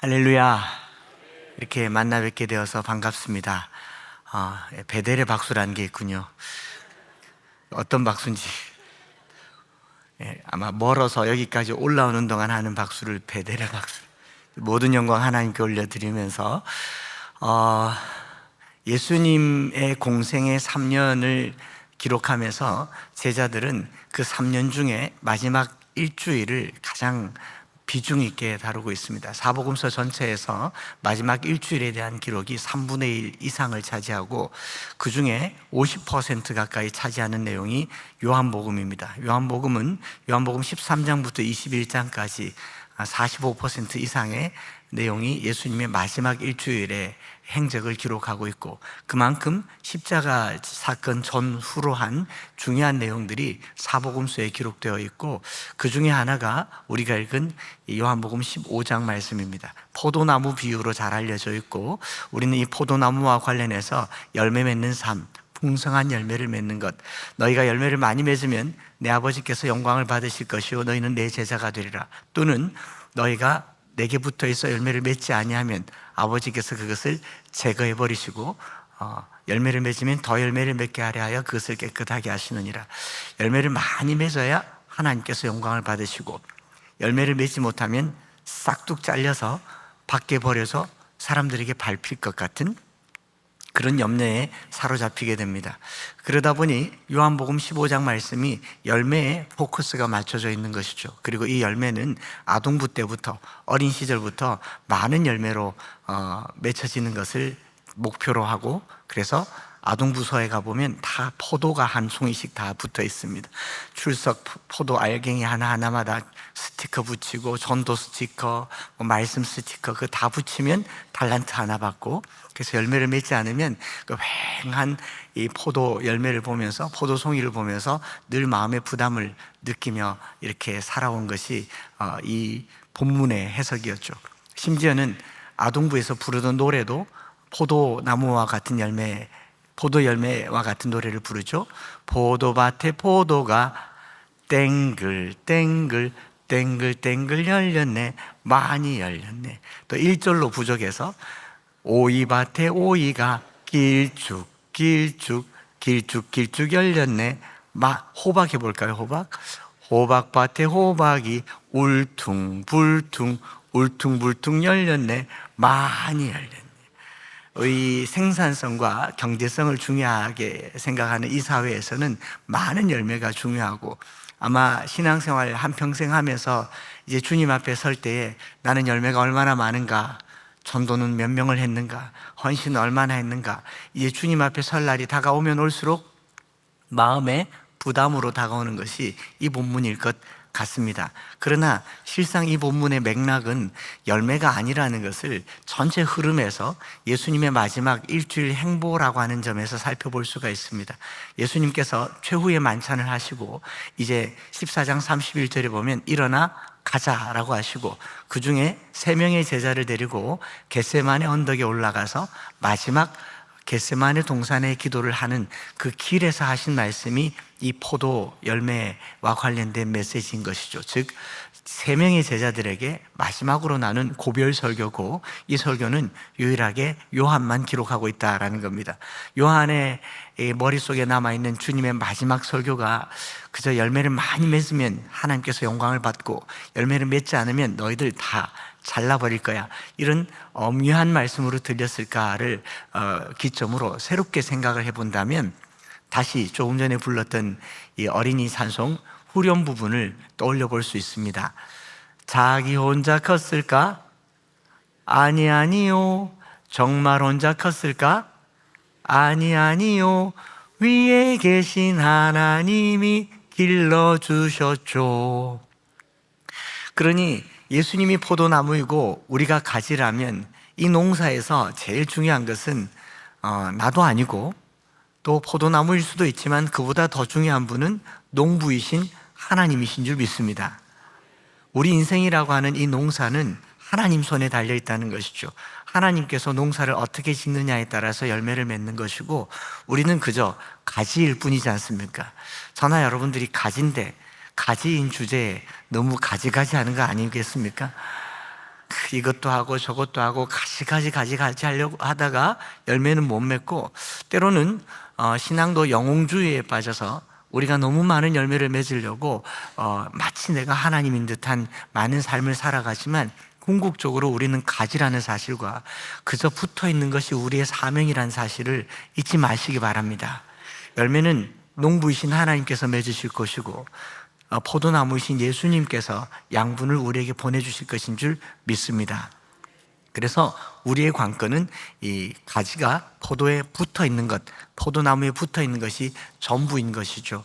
할렐루야. 이렇게 만나 뵙게 되어서 반갑습니다. 베델의 박수라는 게 있군요. 어떤 박수인지, 아마 멀어서 여기까지 올라오는 동안 하는 박수를 베델의 박수. 모든 영광 하나님께 올려드리면서 예수님의 공생의 3년을 기록하면서 제자들은 그 3년 중에 마지막 일주일을 가장 비중 있게 다루고 있습니다. 사복음서 전체에서 마지막 일주일에 대한 기록이 3분의 1 이상을 차지하고 그 중에 50% 가까이 차지하는 내용이 요한복음입니다. 요한복음 13장부터 21장까지 45% 이상의 내용이 예수님의 마지막 일주일의 행적을 기록하고 있고, 그만큼 십자가 사건 전후로 한 중요한 내용들이 사복음서에 기록되어 있고, 그 중에 하나가 우리가 읽은 요한복음 15장 말씀입니다. 포도나무 비유로 잘 알려져 있고, 우리는 이 포도나무와 관련해서 열매 맺는 삶, 풍성한 열매를 맺는 것, 너희가 열매를 많이 맺으면 내 아버지께서 영광을 받으실 것이요 너희는 내 제자가 되리라. 또는 너희가 내게 붙어 있어 열매를 맺지 아니하면 아버지께서 그것을 제거해 버리시고 열매를 맺으면 더 열매를 맺게 하려 하여 그것을 깨끗하게 하시느니라. 열매를 많이 맺어야 하나님께서 영광을 받으시고, 열매를 맺지 못하면 싹둑 잘려서 밖에 버려서 사람들에게 밟힐 것 같은 그런 염려에 사로잡히게 됩니다. 그러다 보니 요한복음 15장 말씀이 열매에 포커스가 맞춰져 있는 것이죠. 그리고 이 열매는 아동부 때부터, 어린 시절부터 많은 열매로 맺혀지는 것을 목표로 하고, 그래서 아동부서에 가보면 다 포도가 한 송이씩 다 붙어 있습니다. 출석 포도 알갱이 하나하나마다 스티커 붙이고, 전도 스티커, 말씀 스티커, 그거 다 붙이면 달란트 하나 받고, 그래서 열매를 맺지 않으면 그 휑한 이 포도 열매를 보면서, 포도 송이를 보면서 늘 마음의 부담을 느끼며 이렇게 살아온 것이 이 본문의 해석이었죠. 심지어는 아동부에서 부르던 노래도 포도나무와 같은 열매, 포도 열매와 같은 노래를 부르죠. 포도밭에 포도가 땡글 열렸네, 많이 열렸네. 또 1절로 부족해서 오이밭에 오이가 길쭉 열렸네. 호박 해볼까요? 호박밭에 호박이 울퉁불퉁 열렸네, 많이 열렸네. 의 생산성과 경제성을 중요하게 생각하는 이 사회에서는 많은 열매가 중요하고, 아마 신앙생활 한평생 하면서 이제 주님 앞에 설 때에 나는 열매가 얼마나 많은가, 전도는 몇 명을 했는가, 헌신은 얼마나 했는가, 이제 주님 앞에 설 날이 다가오면 올수록 마음에 부담으로 다가오는 것이 이 본문일 것 같습니다. 그러나 실상 이 본문의 맥락은 열매가 아니라는 것을 전체 흐름에서 예수님의 마지막 일주일 행보라고 하는 점에서 살펴볼 수가 있습니다. 예수님께서 최후의 만찬을 하시고 이제 14장 31절에 보면 일어나 가자라고 하시고, 그 중에 3명의 제자를 데리고 겟세마네 언덕에 올라가서 마지막 겟세마네 동산의 기도를 하는 그 길에서 하신 말씀이 이 포도 열매와 관련된 메시지인 것이죠. 즉 3명의 제자들에게 마지막으로 나눈 고별 설교고, 이 설교는 유일하게 요한만 기록하고 있다라는 겁니다. 요한의 머릿속에 남아있는 주님의 마지막 설교가 그저 열매를 많이 맺으면 하나님께서 영광을 받고, 열매를 맺지 않으면 너희들 다 잘라버릴 거야, 이런 엄유한 말씀으로 들렸을까를 기점으로 새롭게 생각을 해본다면, 다시 조금 전에 불렀던 이 어린이 찬송 후렴 부분을 떠올려 볼 수 있습니다. 자기 혼자 컸을까? 아니요. 정말 혼자 컸을까? 아니요. 위에 계신 하나님이 길러주셨죠. 그러니 예수님이 포도나무이고 우리가 가지라면 이 농사에서 제일 중요한 것은 나도 아니고, 또 포도나무일 수도 있지만 그보다 더 중요한 분은 농부이신 하나님이신 줄 믿습니다. 우리 인생이라고 하는 이 농사는 하나님 손에 달려 있다는 것이죠. 하나님께서 농사를 어떻게 짓느냐에 따라서 열매를 맺는 것이고, 우리는 그저 가지일 뿐이지 않습니까? 저나 여러분들이 가지인 주제에 너무 가지가지 하는 거 아니겠습니까? 이것도 하고 저것도 하고 가지 하려고 하다가 열매는 못 맺고, 때로는 신앙도 영웅주의에 빠져서 우리가 너무 많은 열매를 맺으려고 마치 내가 하나님인 듯한 많은 삶을 살아가지만, 궁극적으로 우리는 가지라는 사실과 그저 붙어 있는 것이 우리의 사명이라는 사실을 잊지 마시기 바랍니다. 열매는 농부이신 하나님께서 맺으실 것이고, 포도나무이신 예수님께서 양분을 우리에게 보내주실 것인 줄 믿습니다. 그래서 우리의 관건은 이 가지가 포도에 붙어 있는 것, 포도나무에 붙어 있는 것이 전부인 것이죠.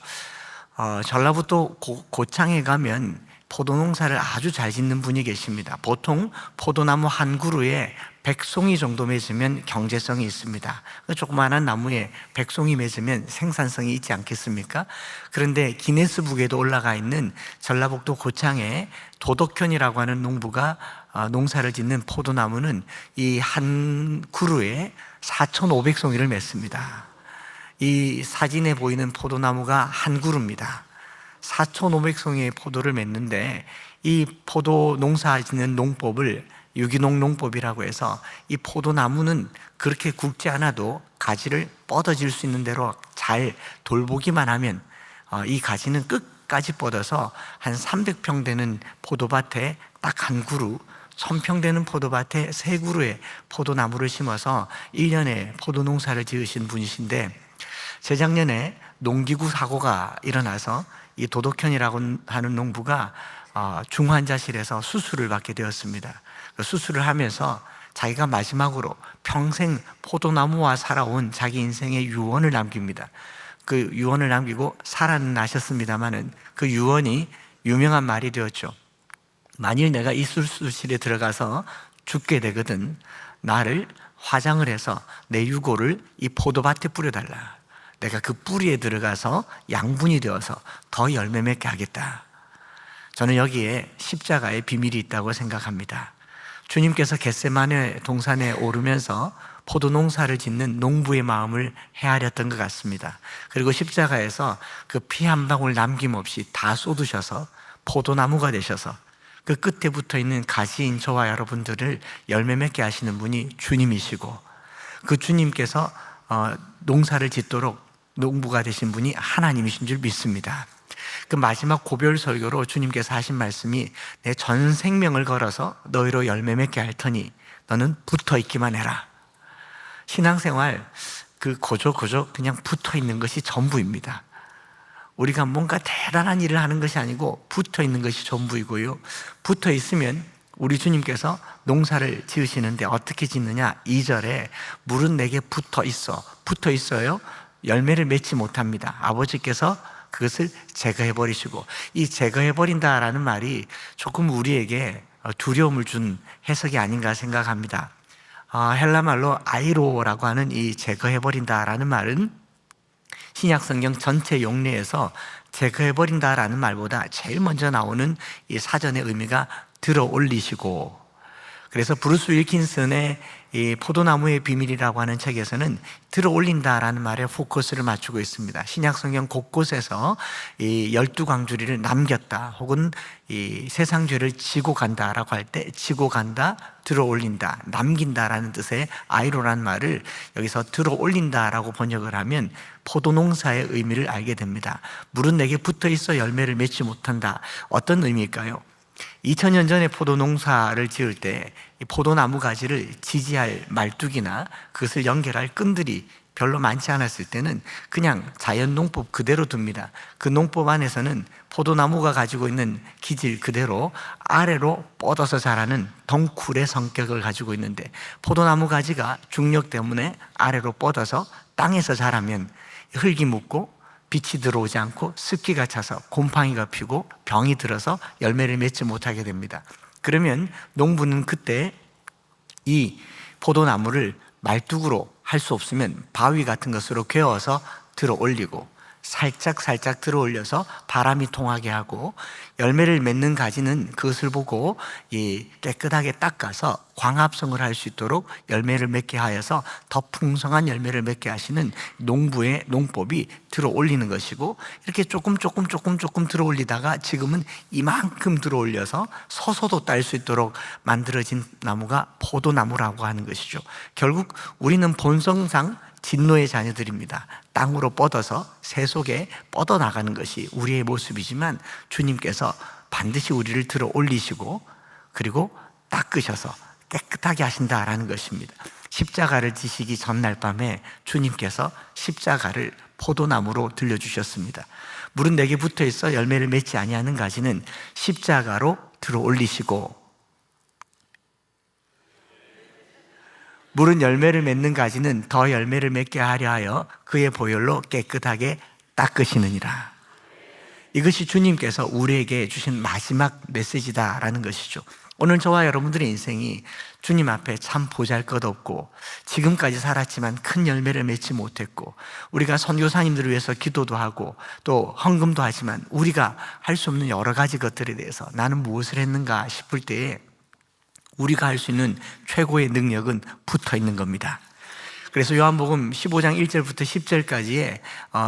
전라북도 고창에 가면 포도 농사를 아주 잘 짓는 분이 계십니다. 보통 포도나무 한 그루에 100송이 정도 맺으면 경제성이 있습니다. 조그마한 나무에 100송이 맺으면 생산성이 있지 않겠습니까? 그런데 기네스북에도 올라가 있는 전라북도 고창에 도덕현이라고 하는 농부가 농사를 짓는 포도나무는 이 한 그루에 4,500송이를 맺습니다. 이 사진에 보이는 포도나무가 한 그루입니다. 4,500송이의 포도를 맺는데, 이 포도 농사 짓는 농법을 유기농 농법이라고 해서 이 포도나무는 그렇게 굵지 않아도 가지를 뻗어질 수 있는 대로 잘 돌보기만 하면 이 가지는 끝까지 뻗어서 한 300평 되는 포도밭에 딱 한 그루, 1000평 되는 포도밭에 3그루의 포도나무를 심어서 1년에 포도 농사를 지으신 분이신데, 재작년에 농기구 사고가 일어나서 이 도덕현이라고 하는 농부가 중환자실에서 수술을 받게 되었습니다. 수술을 하면서 자기가 마지막으로 평생 포도나무와 살아온 자기 인생의 유언을 남깁니다. 그 유언을 남기고 살아나셨습니다마는 그 유언이 유명한 말이 되었죠. 만일 내가 이 수술실에 들어가서 죽게 되거든, 나를 화장을 해서 내 유골을 이 포도밭에 뿌려달라. 내가 그 뿌리에 들어가서 양분이 되어서 더 열매 맺게 하겠다. 저는 여기에 십자가의 비밀이 있다고 생각합니다. 주님께서 겟세마네 동산에 오르면서 포도 농사를 짓는 농부의 마음을 헤아렸던 것 같습니다. 그리고 십자가에서 그 피 한 방울 남김없이 다 쏟으셔서 포도나무가 되셔서 그 끝에 붙어 있는 가시인 저와 여러분들을 열매 맺게 하시는 분이 주님이시고, 그 주님께서 농사를 짓도록 농부가 되신 분이 하나님이신 줄 믿습니다. 그 마지막 고별 설교로 주님께서 하신 말씀이, 내 전 생명을 걸어서 너희로 열매 맺게 할 터니 너는 붙어 있기만 해라. 신앙생활 그저 그냥 붙어 있는 것이 전부입니다. 우리가 뭔가 대단한 일을 하는 것이 아니고 붙어 있는 것이 전부이고요. 붙어 있으면 우리 주님께서 농사를 지으시는데 어떻게 짓느냐? 2절에 물은 내게 붙어 있어. 붙어 있어요. 열매를 맺지 못합니다. 아버지께서 그것을 제거해버리시고, 이 제거해버린다라는 말이 조금 우리에게 두려움을 준 해석이 아닌가 생각합니다. 헬라말로 아이로라고 하는 이 제거해버린다라는 말은 신약성경 전체 용례에서 제거해버린다라는 말보다 제일 먼저 나오는 이 사전의 의미가 들어 올리시고, 그래서 브루스 윌킨슨의 이 포도나무의 비밀이라고 하는 책에서는 들어 올린다라는 말에 포커스를 맞추고 있습니다. 신약성경 곳곳에서 이 12광주리를 남겼다, 혹은 이 세상 죄를 지고 간다라고 할 때 지고 간다, 들어 올린다, 남긴다라는 뜻의 아이로라는 말을 여기서 들어 올린다라고 번역을 하면 포도농사의 의미를 알게 됩니다. 물은 내게 붙어 있어 열매를 맺지 못한다. 어떤 의미일까요? 2000년 전에 포도 농사를 지을 때 이 포도나무 가지를 지지할 말뚝이나 그것을 연결할 끈들이 별로 많지 않았을 때는 그냥 자연 농법 그대로 둡니다. 그 농법 안에서는 포도나무가 가지고 있는 기질 그대로 아래로 뻗어서 자라는 덩쿨의 성격을 가지고 있는데, 포도나무 가지가 중력 때문에 아래로 뻗어서 땅에서 자라면 흙이 묻고 빛이 들어오지 않고 습기가 차서 곰팡이가 피고 병이 들어서 열매를 맺지 못하게 됩니다. 그러면 농부는 그때 이 포도나무를 말뚝으로 할 수 없으면 바위 같은 것으로 괴어서 들어 올리고, 살짝 들어 올려서 바람이 통하게 하고, 열매를 맺는 가지는 그것을 보고 깨끗하게 닦아서 광합성을 할 수 있도록 열매를 맺게 하여서 더 풍성한 열매를 맺게 하시는 농부의 농법이 들어 올리는 것이고, 이렇게 조금 들어 올리다가 지금은 이만큼 들어 올려서 서서도 딸 수 있도록 만들어진 나무가 포도나무라고 하는 것이죠. 결국 우리는 본성상 진노의 자녀들입니다. 땅으로 뻗어서 새 속에 뻗어나가는 것이 우리의 모습이지만, 주님께서 반드시 우리를 들어 올리시고 그리고 닦으셔서 깨끗하게 하신다라는 것입니다. 십자가를 지시기 전날 밤에 주님께서 십자가를 포도나무로 들려주셨습니다. 물은 내게 붙어 있어 열매를 맺지 아니하는 가지는 십자가로 들어 올리시고, 물은 열매를 맺는 가지는 더 열매를 맺게 하려 하여 그의 보혈로 깨끗하게 닦으시느니라. 이것이 주님께서 우리에게 주신 마지막 메시지다라는 것이죠. 오늘 저와 여러분들의 인생이 주님 앞에 참 보잘것없고 지금까지 살았지만 큰 열매를 맺지 못했고, 우리가 선교사님들을 위해서 기도도 하고 또 헌금도 하지만 우리가 할 수 없는 여러 가지 것들에 대해서 나는 무엇을 했는가 싶을 때에 우리가 할 수 있는 최고의 능력은 붙어 있는 겁니다. 그래서 요한복음 15장 1절부터 10절까지에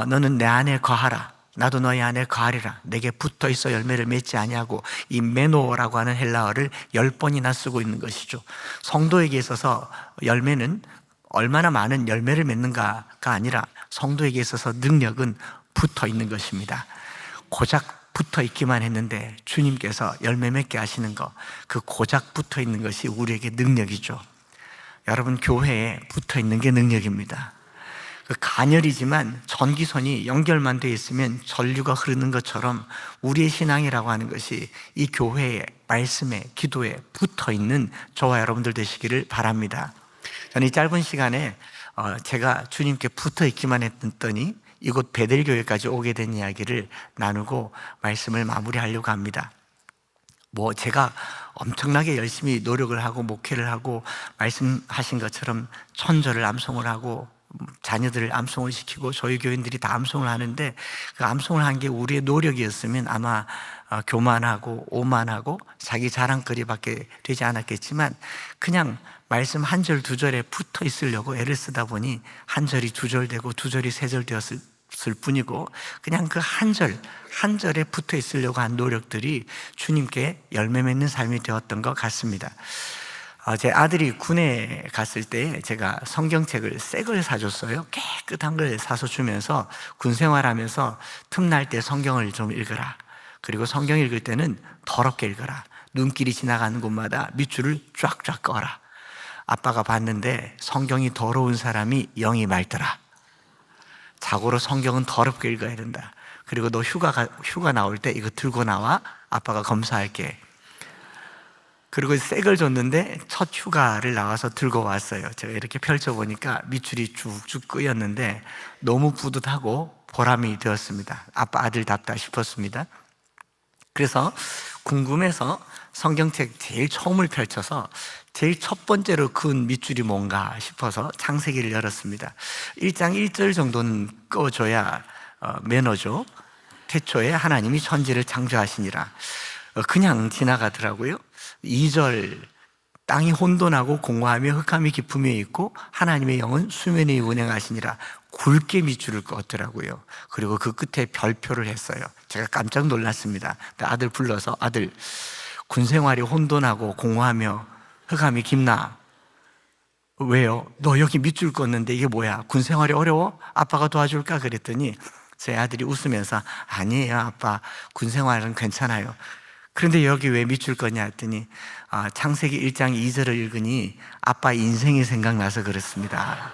너는 내 안에 거하라, 나도 너희 안에 거하리라, 내게 붙어 있어 열매를 맺지 아니하고, 이 메노라고 하는 헬라어를 10번이나 쓰고 있는 것이죠. 성도에게 있어서 열매는 얼마나 많은 열매를 맺는가가 아니라 성도에게 있어서 능력은 붙어 있는 것입니다. 고작 붙어 있기만 했는데 주님께서 열매 맺게 하시는 것, 그 고작 붙어 있는 것이 우리에게 능력이죠. 여러분, 교회에 붙어 있는 게 능력입니다. 그 가녀리지만 전기선이 연결만 되어 있으면 전류가 흐르는 것처럼 우리의 신앙이라고 하는 것이 이 교회의 말씀에, 기도에 붙어 있는 저와 여러분들 되시기를 바랍니다. 저는 이 짧은 시간에 제가 주님께 붙어 있기만 했더니 이곳 베델교회까지 오게 된 이야기를 나누고 말씀을 마무리하려고 합니다. 제가 엄청나게 열심히 노력을 하고 목회를 하고 말씀하신 것처럼 천절을 암송을 하고 자녀들을 암송을 시키고 저희 교인들이 다 암송을 하는데, 그 암송을 한 게 우리의 노력이었으면 아마 교만하고 오만하고 자기 자랑거리밖에 되지 않았겠지만, 그냥 말씀 한 절 두 절에 붙어 있으려고 애를 쓰다 보니 한 절이 두 절 되고 두 절이 세 절 되었을 뿐이고, 그냥 그 한 절에 붙어 있으려고 한 노력들이 주님께 열매 맺는 삶이 되었던 것 같습니다. 제 아들이 군에 갔을 때 제가 성경책을 새 걸 사줬어요. 깨끗한 걸 사서 주면서 군 생활하면서 틈날 때 성경을 좀 읽어라, 그리고 성경 읽을 때는 더럽게 읽어라, 눈길이 지나가는 곳마다 밑줄을 쫙쫙 꺼라. 아빠가 봤는데 성경이 더러운 사람이 영이 맑더라. 자고로 성경은 더럽게 읽어야 된다. 그리고 너 휴가 나올 때 이거 들고 나와, 아빠가 검사할게. 그리고 새 걸 줬는데 첫 휴가를 나와서 들고 왔어요. 제가 이렇게 펼쳐보니까 밑줄이 쭉쭉 끄였는데 너무 뿌듯하고 보람이 되었습니다. 아들답다 싶었습니다. 그래서 궁금해서 성경책 제일 처음을 펼쳐서 제일 첫 번째로 그은 밑줄이 뭔가 싶어서 창세기를 열었습니다. 1장 1절 정도는 꺼줘야 매너죠. 태초에 하나님이 천지를 창조하시니라. 그냥 지나가더라고요. 2절, 땅이 혼돈하고 공허하며 흑암이 깊음에 있고 하나님의 영은 수면 위에 운행하시니라. 굵게 밑줄을 껐더라고요. 그리고 그 끝에 별표를 했어요. 제가 깜짝 놀랐습니다. 아들 불러서, 아들, 군 생활이 혼돈하고 공허하며 흑암이 깊나? 왜요? 너 여기 밑줄 껐는데 이게 뭐야? 군 생활이 어려워? 아빠가 도와줄까? 그랬더니 제 아들이 웃으면서, 아니에요 아빠, 군 생활은 괜찮아요. 그런데 여기 왜 밑줄 껐냐 했더니 창세기 1장 2절을 읽으니 아빠 인생이 생각나서 그렇습니다.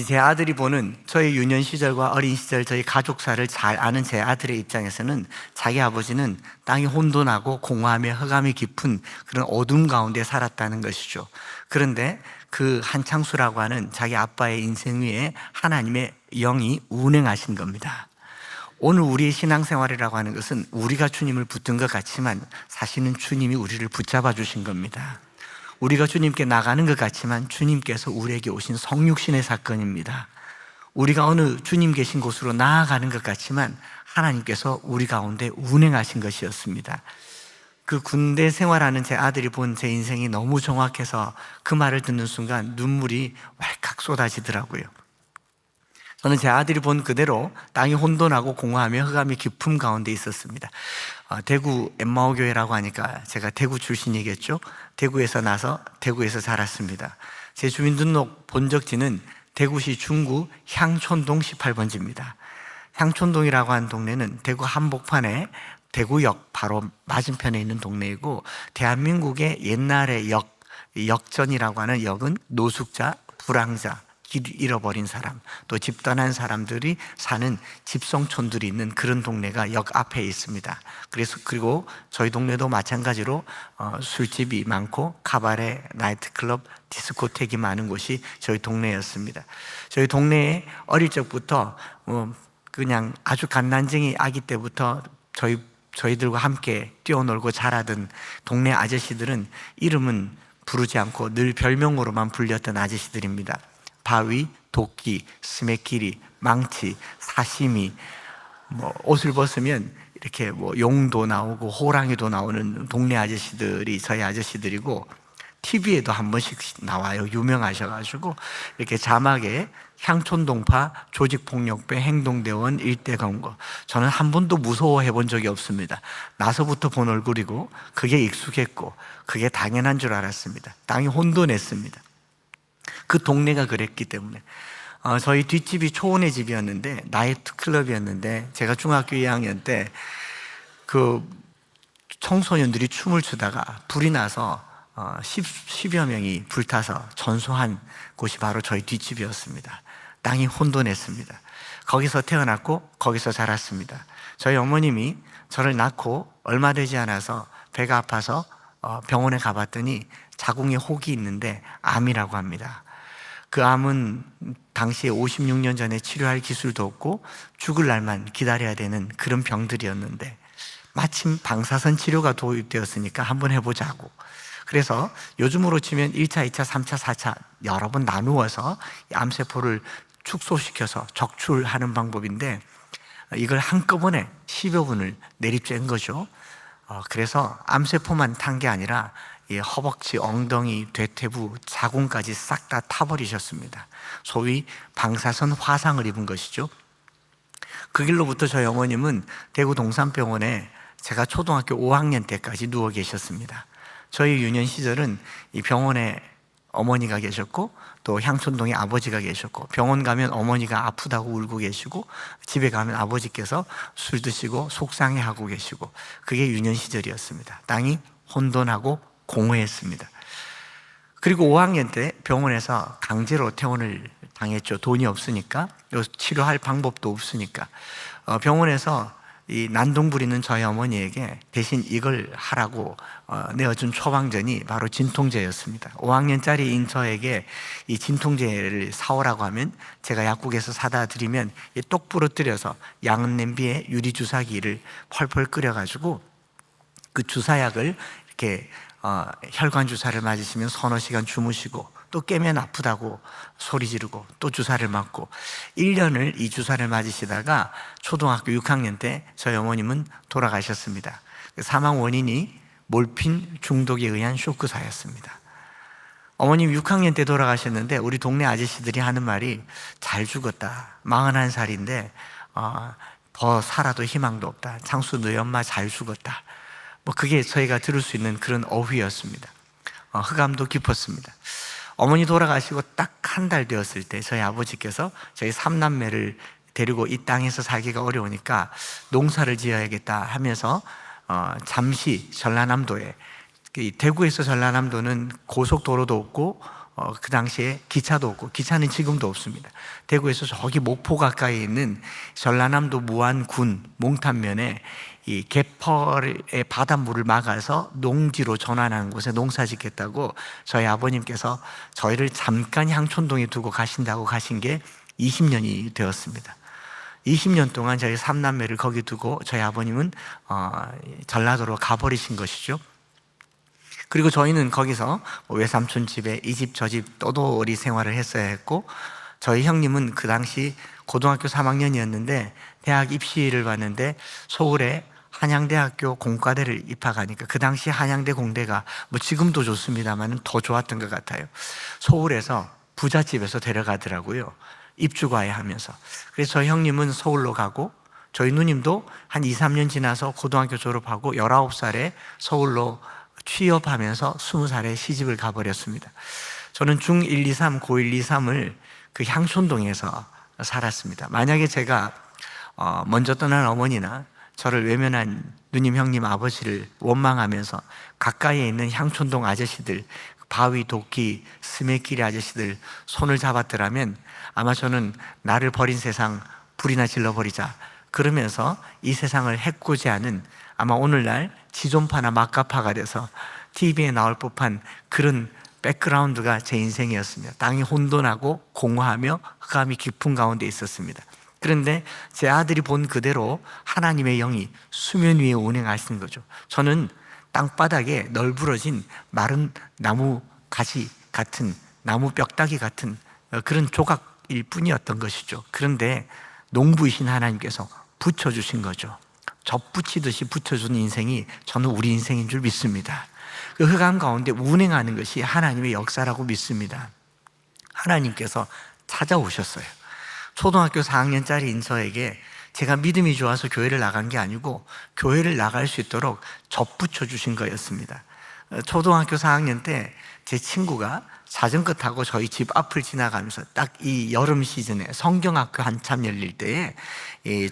제 아들이 보는 저의 유년 시절과 어린 시절 저희 가족사를 잘 아는 제 아들의 입장에서는 자기 아버지는 땅이 혼돈하고 공허하며 흑암이 깊은 그런 어둠 가운데 살았다는 것이죠. 그런데 그 한창수라고 하는 자기 아빠의 인생 위에 하나님의 영이 운행하신 겁니다. 오늘 우리의 신앙생활이라고 하는 것은 우리가 주님을 붙든 것 같지만 사실은 주님이 우리를 붙잡아 주신 겁니다. 우리가 주님께 나가는 것 같지만 주님께서 우리에게 오신 성육신의 사건입니다. 우리가 어느 주님 계신 곳으로 나아가는 것 같지만 하나님께서 우리 가운데 운행하신 것이었습니다. 그 군대 생활하는 제 아들이 본 제 인생이 너무 정확해서 그 말을 듣는 순간 눈물이 왈칵 쏟아지더라고요. 저는 제 아들이 본 그대로 땅이 혼돈하고 공허하며 흑암이 깊음 가운데 있었습니다. 대구 엠마오 교회라고 하니까 제가 대구 출신이겠죠. 대구에서 나서 대구에서 자랐습니다. 제 주민등록 본적지는 대구시 중구 향촌동 18번지입니다. 향촌동이라고 하는 동네는 대구 한복판에 대구역 바로 맞은편에 있는 동네이고, 대한민국의 옛날의 역전이라고 하는 역은 노숙자, 불황자, 길 잃어버린 사람, 또 집단한 사람들이 사는 집성촌들이 있는 그런 동네가 역 앞에 있습니다. 그리고 저희 동네도 마찬가지로 술집이 많고 카바레, 나이트클럽, 디스코텍이 많은 곳이 저희 동네였습니다. 저희 동네에 어릴 적부터 그냥 아주 갓난쟁이 아기 때부터 저희들과 함께 뛰어놀고 자라던 동네 아저씨들은 이름은 부르지 않고 늘 별명으로만 불렸던 아저씨들입니다. 바위, 도끼, 스매끼리, 망치, 사시미, 옷을 벗으면 이렇게 용도 나오고 호랑이도 나오는 동네 아저씨들이 저희 아저씨들이고, TV에도 한 번씩 나와요. 유명하셔가지고 이렇게 자막에 향촌동파 조직폭력배 행동대원 일대 검거. 저는 한 번도 무서워해 본 적이 없습니다. 나서부터 본 얼굴이고 그게 익숙했고 그게 당연한 줄 알았습니다. 땅이 혼돈했습니다. 그 동네가 그랬기 때문에. 저희 뒷집이 초원의 집이었는데, 나이트클럽이었는데, 제가 중학교 2학년 때 그 청소년들이 춤을 추다가 불이 나서 10여 명이 불타서 전소한 곳이 바로 저희 뒷집이었습니다. 땅이 혼돈했습니다. 거기서 태어났고 거기서 자랐습니다. 저희 어머님이 저를 낳고 얼마 되지 않아서 배가 아파서 병원에 가봤더니 자궁에 혹이 있는데 암이라고 합니다. 그 암은 당시에 56년 전에 치료할 기술도 없고 죽을 날만 기다려야 되는 그런 병들이었는데, 마침 방사선 치료가 도입되었으니까 한번 해보자고. 그래서 요즘으로 치면 1차, 2차, 3차, 4차 여러 번 나누어서 암세포를 축소시켜서 적출하는 방법인데, 이걸 한꺼번에 10여 분을 내립쬐은 거죠. 그래서 암세포만 탄 게 아니라 허벅지, 엉덩이, 대퇴부, 자궁까지 싹 다 타버리셨습니다. 소위 방사선 화상을 입은 것이죠. 그 길로부터 저희 어머님은 대구 동산병원에 제가 초등학교 5학년 때까지 누워 계셨습니다. 저희 유년 시절은 이 병원에 어머니가 계셨고 또 향촌동에 아버지가 계셨고, 병원 가면 어머니가 아프다고 울고 계시고 집에 가면 아버지께서 술 드시고 속상해하고 계시고, 그게 유년 시절이었습니다. 땅이 혼돈하고 공허했습니다. 그리고 5학년 때 병원에서 강제로 퇴원을 당했죠. 돈이 없으니까, 치료할 방법도 없으니까. 병원에서 이 난동 부리는 저희 어머니에게 대신 이걸 하라고 내어준 처방전이 바로 진통제였습니다. 5학년짜리인 저에게 이 진통제를 사오라고 하면 제가 약국에서 사다 드리면 똑 부러뜨려서 양은 냄비에 유리주사기를 펄펄 끓여가지고 그 주사약을 이렇게 혈관 주사를 맞으시면 서너 시간 주무시고, 또 깨면 아프다고 소리 지르고 또 주사를 맞고, 1년을 이 주사를 맞으시다가 초등학교 6학년 때 저희 어머님은 돌아가셨습니다. 사망 원인이 몰핀 중독에 의한 쇼크사였습니다. 어머님 6학년 때 돌아가셨는데 우리 동네 아저씨들이 하는 말이 잘 죽었다, 41살인데 더 살아도 희망도 없다, 창수 너희 엄마 잘 죽었다. 그게 저희가 들을 수 있는 그런 어휘였습니다. 흑암도 깊었습니다. 어머니 돌아가시고 딱 한 달 되었을 때 저희 아버지께서 저희 3남매를 데리고 이 땅에서 살기가 어려우니까 농사를 지어야겠다 하면서 잠시 전라남도에, 대구에서 전라남도는 고속도로도 없고 그 당시에 기차도 없고, 기차는 지금도 없습니다. 대구에서 저기 목포 가까이 있는 전라남도 무안군 몽탄면에 이 개펄의 바닷물을 막아서 농지로 전환하는 곳에 농사 짓겠다고 저희 아버님께서 저희를 잠깐 향촌동에 두고 가신다고 가신 게 20년이 되었습니다. 20년 동안 저희 3남매를 거기 두고 저희 아버님은 전라도로 가버리신 것이죠. 그리고 저희는 거기서 외삼촌 집에 이 집 저 집 떠돌이 생활을 했어야 했고, 저희 형님은 그 당시 고등학교 3학년이었는데 대학 입시를 봤는데 서울에 한양대학교 공과대를 입학하니까, 그 당시 한양대 공대가 뭐 지금도 좋습니다만 더 좋았던 것 같아요. 서울에서 부잣집에서 데려가더라고요, 입주과외 하면서. 그래서 저희 형님은 서울로 가고, 저희 누님도 한 2, 3년 지나서 고등학교 졸업하고 19살에 서울로 취업하면서 20살에 시집을 가버렸습니다. 저는 중1, 2, 3, 고1, 2, 3을 그 향촌동에서 살았습니다. 만약에 제가 먼저 떠난 어머니나 저를 외면한 누님, 형님, 아버지를 원망하면서 가까이에 있는 향촌동 아저씨들, 바위, 도끼, 스매끼리 아저씨들 손을 잡았더라면 아마 저는 나를 버린 세상 불이나 질러버리자 그러면서 이 세상을 해코지하는, 아마 오늘날 지존파나 막가파가 돼서 TV에 나올 법한 그런 백그라운드가 제 인생이었습니다. 땅이 혼돈하고 공허하며 흑암이 깊은 가운데 있었습니다. 그런데 제 아들이 본 그대로 하나님의 영이 수면 위에 운행하시는 거죠. 저는 땅바닥에 널브러진 마른 나무 가지 같은, 나무 뼈다귀 같은 그런 조각일 뿐이었던 것이죠. 그런데 농부이신 하나님께서 붙여주신 거죠. 접붙이듯이 붙여준 인생이 저는 우리 인생인 줄 믿습니다. 그 흑암 가운데 운행하는 것이 하나님의 역사라고 믿습니다. 하나님께서 찾아오셨어요. 초등학교 4학년짜리인 저에게 제가 믿음이 좋아서 교회를 나간 게 아니고 교회를 나갈 수 있도록 접붙여 주신 거였습니다. 초등학교 4학년 때 제 친구가 자전거 타고 저희 집 앞을 지나가면서 딱 이 여름 시즌에 성경학교 한참 열릴 때에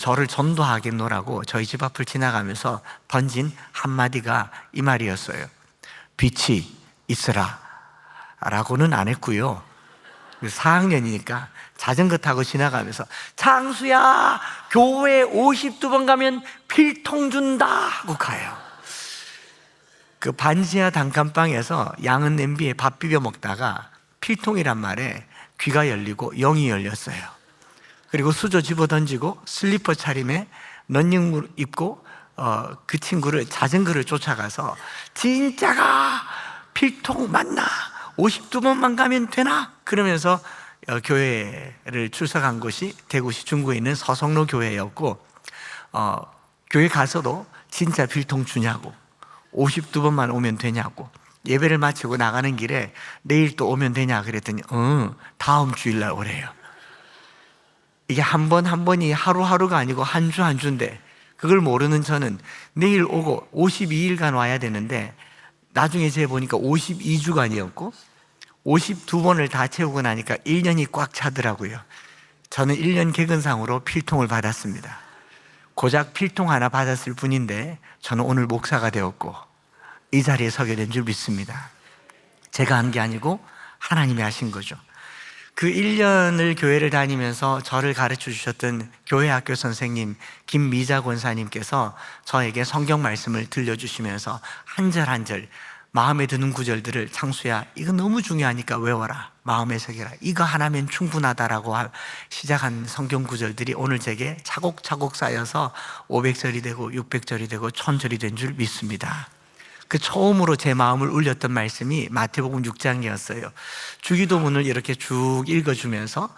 저를 전도하겠노라고 저희 집 앞을 지나가면서 던진 한마디가 이 말이었어요. 빛이 있으라 라고는 안 했고요, 4학년이니까 자전거 타고 지나가면서 창수야, 교회 52번 가면 필통 준다 하고 가요. 그 반지하 단칸방에서 양은 냄비에 밥 비벼 먹다가 필통이란 말에 귀가 열리고 영이 열렸어요. 그리고 수저 집어 던지고 슬리퍼 차림에 런닝을 입고 그 친구를 자전거를 쫓아가서 진짜가 필통 맞나? 52번만 가면 되나? 그러면서 교회를 출석한 곳이 대구시 중구에 있는 서성로 교회였고, 교회 가서도 진짜 필통 주냐고, 52번만 오면 되냐고, 예배를 마치고 나가는 길에 내일 또 오면 되냐 그랬더니 다음 주일날 오래요. 이게 한 번 한 번이 하루하루가 아니고 한 주 한 주인데, 그걸 모르는 저는 내일 오고 52일간 와야 되는데 나중에 재보니까 52주간이었고 52번을 다 채우고 나니까 1년이 꽉 차더라고요. 저는 1년 개근상으로 필통을 받았습니다. 고작 필통 하나 받았을 뿐인데 저는 오늘 목사가 되었고 이 자리에 서게 된 줄 믿습니다. 제가 한 게 아니고 하나님이 하신 거죠. 그 1년을 교회를 다니면서 저를 가르쳐 주셨던 교회 학교 선생님 김미자 권사님께서 저에게 성경 말씀을 들려주시면서 한 절 한 절 마음에 드는 구절들을, 창수야 이거 너무 중요하니까 외워라, 마음에 새겨라, 이거 하나면 충분하다라고 시작한 성경 구절들이 오늘 제게 차곡차곡 쌓여서 500절이 되고 600절이 되고 1000절이 된 줄 믿습니다. 그 처음으로 제 마음을 울렸던 말씀이 마태복음 6장이었어요. 주기도문을 이렇게 쭉 읽어주면서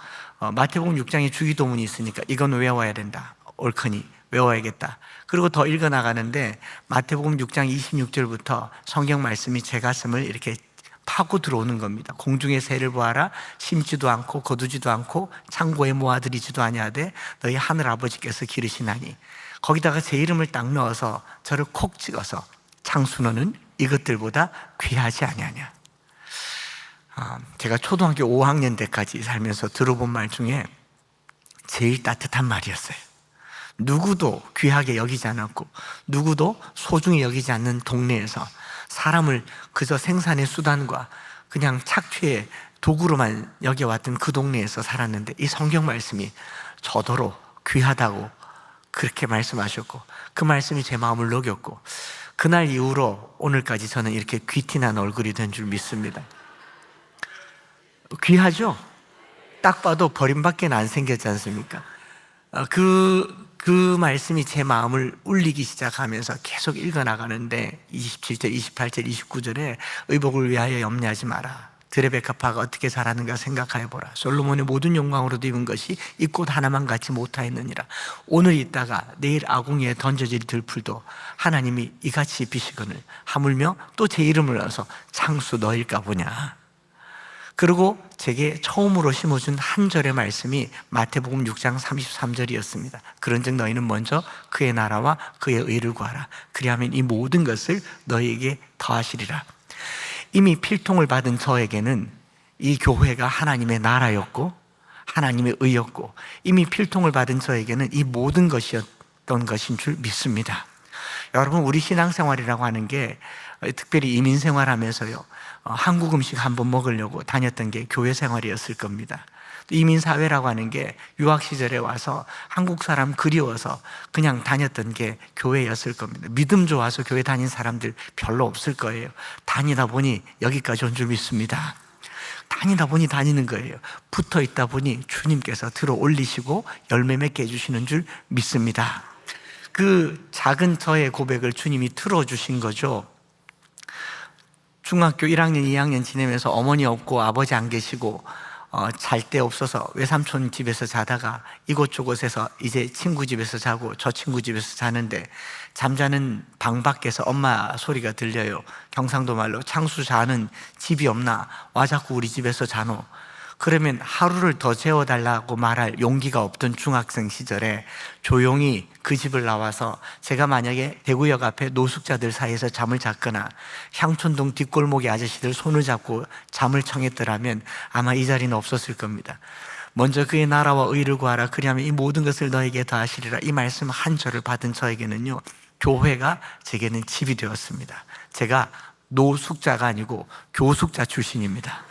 마태복음 6장에 주기도문이 있으니까 이건 외워야 된다, 옳거니 외워야겠다. 그리고 더 읽어나가는데 마태복음 6장 26절부터 성경 말씀이 제 가슴을 이렇게 파고 들어오는 겁니다. 공중의 새를 보아라, 심지도 않고 거두지도 않고 창고에 모아들이지도 아니하되 너희 하늘 아버지께서 기르시나니, 거기다가 제 이름을 딱 넣어서 저를 콕 찍어서 창수 너는 이것들보다 귀하지 아니하냐. 제가 초등학교 5학년 때까지 살면서 들어본 말 중에 제일 따뜻한 말이었어요. 누구도 귀하게 여기지 않았고 누구도 소중히 여기지 않는 동네에서 사람을 그저 생산의 수단과 그냥 착취의 도구로만 여겨왔던 그 동네에서 살았는데 이 성경 말씀이 저더러 귀하다고 그렇게 말씀하셨고 그 말씀이 제 마음을 녹였고, 그날 이후로 오늘까지 저는 이렇게 귀티난 얼굴이 된 줄 믿습니다. 귀하죠? 딱 봐도 버림밖에 안 생겼지 않습니까? 그 말씀이 제 마음을 울리기 시작하면서 계속 읽어나가는데 27절, 28절, 29절에 의복을 위하여 염려하지 마라. 드레베카파가 어떻게 자라는가 생각하여 보라. 솔로몬의 모든 영광으로도 입은 것이 이 꽃 하나만 같이 못하였느니라. 오늘 있다가 내일 아궁이에 던져질 들풀도 하나님이 이같이 입히시거늘 하물며 또 제 이름을 넣어서 창수 너일까 보냐. 그리고 제게 처음으로 심어준 한 절의 말씀이 마태복음 6장 33절이었습니다. 그런즉 너희는 먼저 그의 나라와 그의 의를 구하라. 그리하면 이 모든 것을 너희에게 더하시리라. 이미 필통을 받은 저에게는 이 교회가 하나님의 나라였고 하나님의 의였고, 이미 필통을 받은 저에게는 이 모든 것이었던 것인 줄 믿습니다. 여러분, 우리 신앙생활이라고 하는 게 특별히 이민생활하면서요, 한국 음식 한번 먹으려고 다녔던 게 교회 생활이었을 겁니다. 이민사회라고 하는 게 유학 시절에 와서 한국 사람 그리워서 그냥 다녔던 게 교회였을 겁니다. 믿음 좋아서 교회 다닌 사람들 별로 없을 거예요. 다니다 보니 여기까지 온 줄 믿습니다. 다니다 보니 다니는 거예요. 붙어 있다 보니 주님께서 들어 올리시고 열매 맺게 해주시는 줄 믿습니다. 그 작은 저의 고백을 주님이 틀어주신 거죠. 중학교 1학년, 2학년 지내면서 어머니 없고 아버지 안 계시고 잘 데 없어서 외삼촌 집에서 자다가 이곳저곳에서 이제 친구 집에서 자고 저 친구 집에서 자는데, 잠자는 방 밖에서 엄마 소리가 들려요. 경상도 말로 창수 자는 집이 없나? 와 자꾸 우리 집에서 자노? 그러면 하루를 더 재워달라고 말할 용기가 없던 중학생 시절에 조용히 그 집을 나와서, 제가 만약에 대구역 앞에 노숙자들 사이에서 잠을 잤거나 향촌동 뒷골목의 아저씨들 손을 잡고 잠을 청했더라면 아마 이 자리는 없었을 겁니다. 먼저 그의 나라와 의를 구하라. 그리하면 이 모든 것을 너에게 더하시리라. 이 말씀 한 절을 받은 저에게는요, 교회가 제게는 집이 되었습니다. 제가 노숙자가 아니고 교숙자 출신입니다.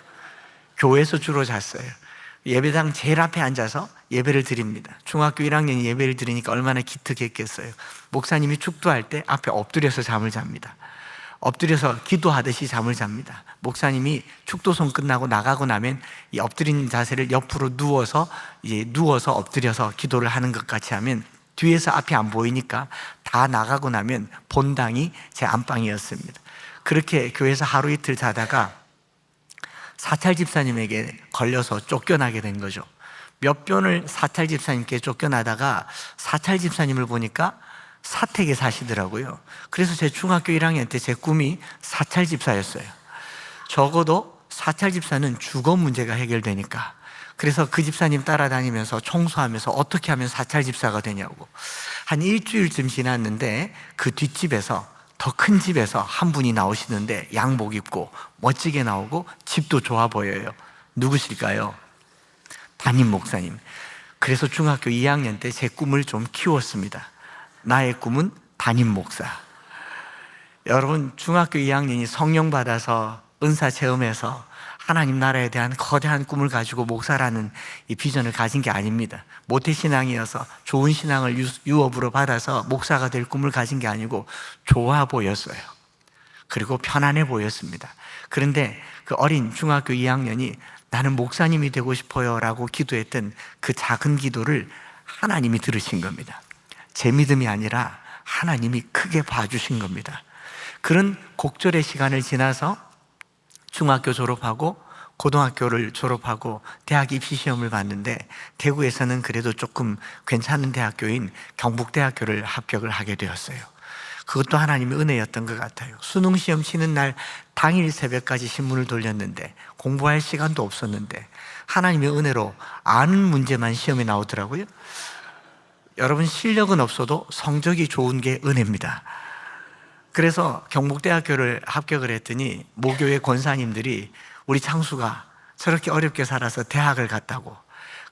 교회에서 주로 잤어요. 예배당 제일 앞에 앉아서 예배를 드립니다. 중학교 1학년이 예배를 드리니까 얼마나 기특했겠어요. 목사님이 축도할 때 앞에 엎드려서 잠을 잡니다. 엎드려서 기도하듯이 잠을 잡니다. 목사님이 축도송 끝나고 나가고 나면 이 엎드린 자세를 옆으로 누워서 엎드려서 기도를 하는 것 같이 하면, 뒤에서 앞이 안 보이니까 다 나가고 나면 본당이 제 안방이었습니다. 그렇게 교회에서 하루 이틀 자다가 사찰 집사님에게 걸려서 쫓겨나게 된 거죠. 몇 번을 사찰 집사님께 쫓겨나다가 사찰 집사님을 보니까 사택에 사시더라고요. 그래서 제 중학교 1학년 때 제 꿈이 사찰 집사였어요. 적어도 사찰 집사는 주거 문제가 해결되니까. 그래서 그 집사님 따라다니면서 청소하면서 어떻게 하면 사찰 집사가 되냐고. 한 일주일쯤 지났는데 그 뒷집에서, 더 큰 집에서 한 분이 나오시는데 양복 입고 멋지게 나오고 집도 좋아 보여요. 누구실까요? 담임 목사님. 그래서 중학교 2학년 때 제 꿈을 좀 키웠습니다. 나의 꿈은 담임 목사. 여러분, 중학교 2학년이 성령 받아서 은사 체험해서 하나님 나라에 대한 거대한 꿈을 가지고 목사라는 이 비전을 가진 게 아닙니다. 모태신앙이어서 좋은 신앙을 유업으로 받아서 목사가 될 꿈을 가진 게 아니고 좋아 보였어요. 그리고 편안해 보였습니다. 그런데 그 어린 중학교 2학년이 나는 목사님이 되고 싶어요 라고 기도했던 그 작은 기도를 하나님이 들으신 겁니다. 제 믿음이 아니라 하나님이 크게 봐주신 겁니다. 그런 곡절의 시간을 지나서 중학교 졸업하고 고등학교를 졸업하고 대학 입시 시험을 봤는데, 대구에서는 그래도 조금 괜찮은 대학교인 경북대학교를 합격을 하게 되었어요. 그것도 하나님의 은혜였던 것 같아요. 수능 시험 치는 날 당일 새벽까지 신문을 돌렸는데 공부할 시간도 없었는데 하나님의 은혜로 아는 문제만 시험에 나오더라고요. 여러분, 실력은 없어도 성적이 좋은 게 은혜입니다. 그래서 경북대학교를 합격을 했더니 모교의 권사님들이 우리 창수가 저렇게 어렵게 살아서 대학을 갔다고,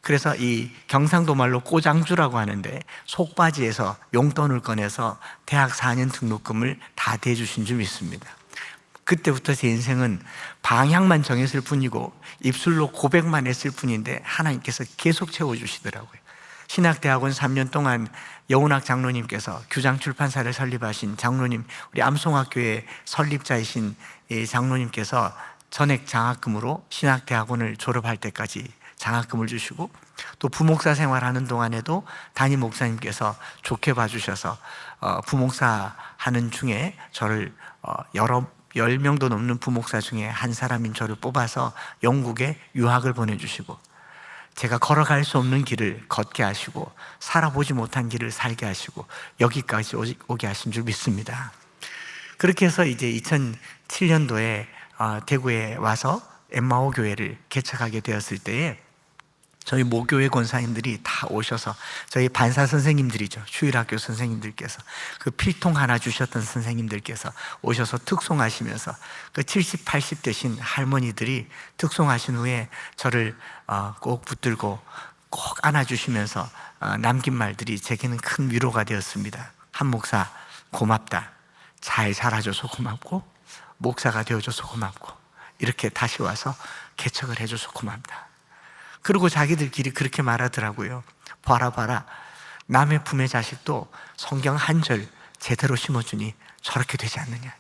그래서 이 경상도 말로 꼬장주라고 하는데 속바지에서 용돈을 꺼내서 대학 4년 등록금을 다 대주신 줄 믿습니다. 그때부터 제 인생은 방향만 정했을 뿐이고 입술로 고백만 했을 뿐인데 하나님께서 계속 채워주시더라고요. 신학대학원 3년 동안 여운학 장로님께서 규장출판사를 설립하신 장로님, 우리 암송학교의 설립자이신 이 장로님께서 전액 장학금으로 신학대학원을 졸업할 때까지 장학금을 주시고, 또 부목사 생활하는 동안에도 담임 목사님께서 좋게 봐주셔서 부목사 하는 중에 저를 여러 10명도 넘는 부목사 중에 한 사람인 저를 뽑아서 영국에 유학을 보내주시고, 제가 걸어갈 수 없는 길을 걷게 하시고 살아보지 못한 길을 살게 하시고 여기까지 오게 하신 줄 믿습니다. 그렇게 해서 이제 2007년도에 대구에 와서 엠마오 교회를 개척하게 되었을 때에 저희 모교회 권사님들이 다 오셔서, 저희 반사 선생님들이죠, 주일학교 선생님들께서, 그 필통 하나 주셨던 선생님들께서 오셔서 특송하시면서 그 70, 80 되신 할머니들이 특송하신 후에 저를 꼭 붙들고 꼭 안아주시면서 남긴 말들이 제게는 큰 위로가 되었습니다. 한 목사 고맙다, 잘 자라줘서 고맙고 목사가 되어줘서 고맙고 이렇게 다시 와서 개척을 해줘서 고맙다. 그리고 자기들끼리 그렇게 말하더라고요. 봐라, 남의 품의 자식도 성경 한 절 제대로 심어주니 저렇게 되지 않느냐.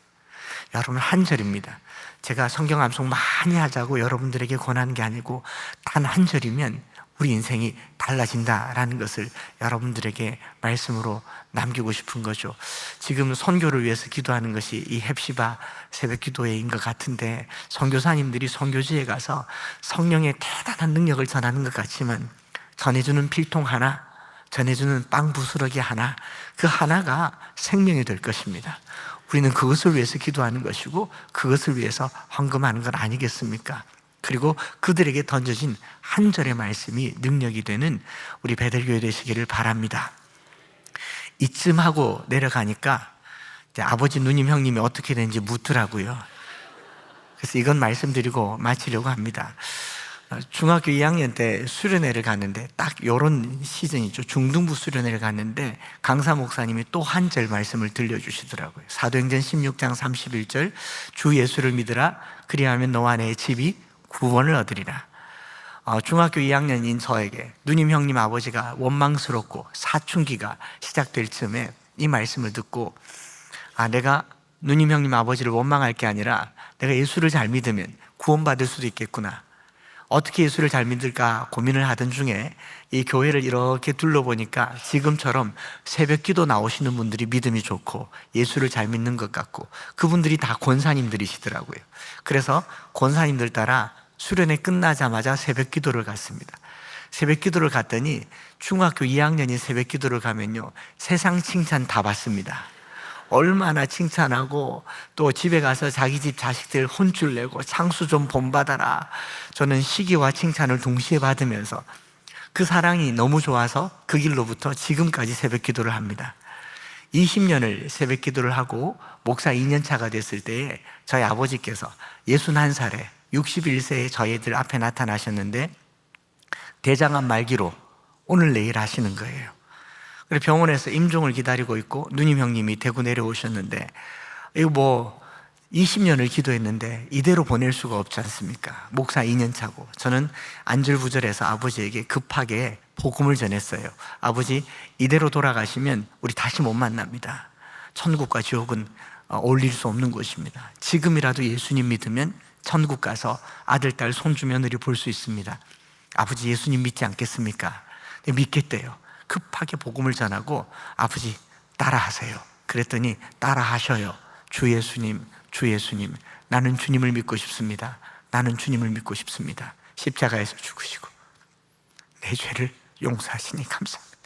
여러분, 한 절입니다. 제가 성경 암송 많이 하자고 여러분들에게 권하는 게 아니고 단 한 절이면 우리 인생이 달라진다라는 것을 여러분들에게 말씀으로 남기고 싶은 거죠. 지금 선교를 위해서 기도하는 것이 이 헵시바 새벽 기도회인 것 같은데, 선교사님들이 선교지에 가서 성령의 대단한 능력을 전하는 것 같지만 전해주는 필통 하나, 전해주는 빵 부스러기 하나, 그 하나가 생명이 될 것입니다. 우리는 그것을 위해서 기도하는 것이고 그것을 위해서 헌금하는 것 아니겠습니까? 그리고 그들에게 던져진 한 절의 말씀이 능력이 되는 우리 베델교회 되시기를 바랍니다. 이쯤 하고 내려가니까 이제 아버지, 누님, 형님이 어떻게 되는지 묻더라고요. 그래서 이건 말씀드리고 마치려고 합니다. 중학교 2학년 때 수련회를 갔는데 딱 이런 시즌이죠. 중등부 수련회를 갔는데 강사 목사님이 또 한 절 말씀을 들려주시더라고요. 사도행전 16장 31절, 주 예수를 믿으라, 그리하면 너와 내 집이 구원을 얻으리라. 중학교 2학년인 저에게 누님, 형님, 아버지가 원망스럽고 사춘기가 시작될 즈음에 이 말씀을 듣고, 내가 누님, 형님, 아버지를 원망할 게 아니라 내가 예수를 잘 믿으면 구원받을 수도 있겠구나. 어떻게 예수를 잘 믿을까 고민을 하던 중에 이 교회를 이렇게 둘러보니까 지금처럼 새벽 기도 나오시는 분들이 믿음이 좋고 예수를 잘 믿는 것 같고 그분들이 다 권사님들이시더라고요. 그래서 권사님들 따라 수련회 끝나자마자 새벽 기도를 갔습니다. 새벽 기도를 갔더니 중학교 2학년이 새벽 기도를 가면요, 세상 칭찬 다 받습니다. 얼마나 칭찬하고 또 집에 가서 자기 집 자식들 혼쭐 내고 창수 좀 본받아라. 저는 시기와 칭찬을 동시에 받으면서 그 사랑이 너무 좋아서 그 길로부터 지금까지 새벽 기도를 합니다. 20년을 새벽 기도를 하고 목사 2년 차가 됐을 때에 저희 아버지께서 61살에 61세의 저희들 앞에 나타나셨는데 대장암 말기로 오늘 내일 하시는 거예요. 그래서 병원에서 임종을 기다리고 있고 누님, 형님이 대구 내려오셨는데 이거 20년을 기도했는데 이대로 보낼 수가 없지 않습니까? 목사 2년 차고 저는 안절부절해서 아버지에게 급하게 복음을 전했어요. 아버지, 이대로 돌아가시면 우리 다시 못 만납니다. 천국과 지옥은 어울릴 수 없는 곳입니다. 지금이라도 예수님 믿으면 천국 가서 아들, 딸, 손주, 며느리 볼 수 있습니다. 아버지, 예수님 믿지 않겠습니까? 네, 믿겠대요. 급하게 복음을 전하고 아버지 따라하세요. 그랬더니 따라하셔요. 주 예수님, 주 예수님, 나는 주님을 믿고 싶습니다. 나는 주님을 믿고 싶습니다. 십자가에서 죽으시고 내 죄를 용서하시니 감사합니다.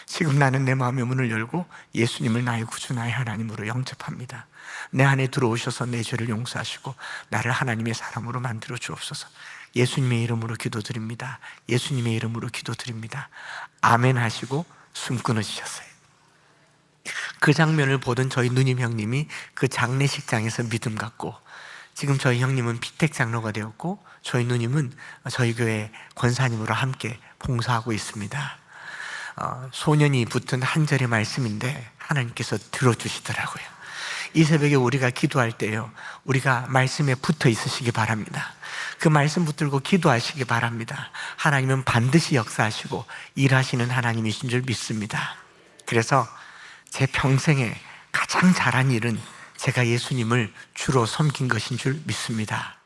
지금 나는 내 마음의 문을 열고 예수님을 나의 구주, 나의 하나님으로 영접합니다. 내 안에 들어오셔서 내 죄를 용서하시고 나를 하나님의 사람으로 만들어 주옵소서. 예수님의 이름으로 기도드립니다. 예수님의 이름으로 기도드립니다. 아멘 하시고 숨 끊어지셨어요. 그 장면을 보던 저희 누님, 형님이 그 장례식장에서 믿음 갖고 지금 저희 형님은 피택 장로가 되었고 저희 누님은 저희 교회 권사님으로 함께 봉사하고 있습니다. 소년이 붙은 한 절의 말씀인데 하나님께서 들어주시더라고요. 이 새벽에 우리가 기도할 때요, 우리가 말씀에 붙어 있으시기 바랍니다. 그 말씀 붙들고 기도하시기 바랍니다. 하나님은 반드시 역사하시고 일하시는 하나님이신 줄 믿습니다. 그래서 제 평생에 가장 잘한 일은 제가 예수님을 주로 섬긴 것인 줄 믿습니다.